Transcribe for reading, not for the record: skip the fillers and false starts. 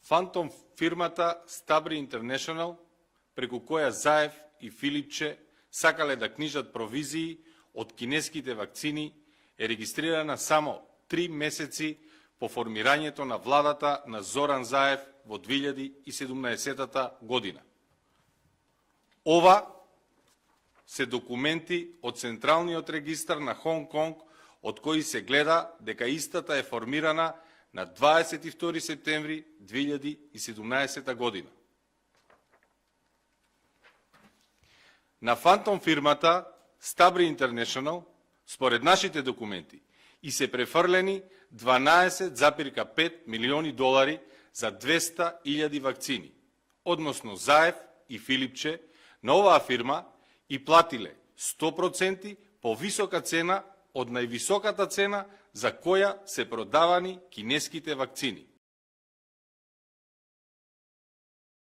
Фантом фирмата Stubri International, преку која Заев и Филипче сакале да книжат провизии од кинеските вакцини, е регистрирана само 3 месеци по формирањето на владата на Зоран Заев во 2017 година. Ова се документи од Централниот регистар на Хонг Конг, од кои се гледа дека истата е формирана на 22 септември 2017 година. На фантом фирмата Stubri International, според нашите документи, и се префрлени 12,5 милиони долари за 200.000 вакцини, односно Заев и Филипче на оваа фирма и платиле 100% повисока цена од највисоката цена за која се продавани кинеските вакцини.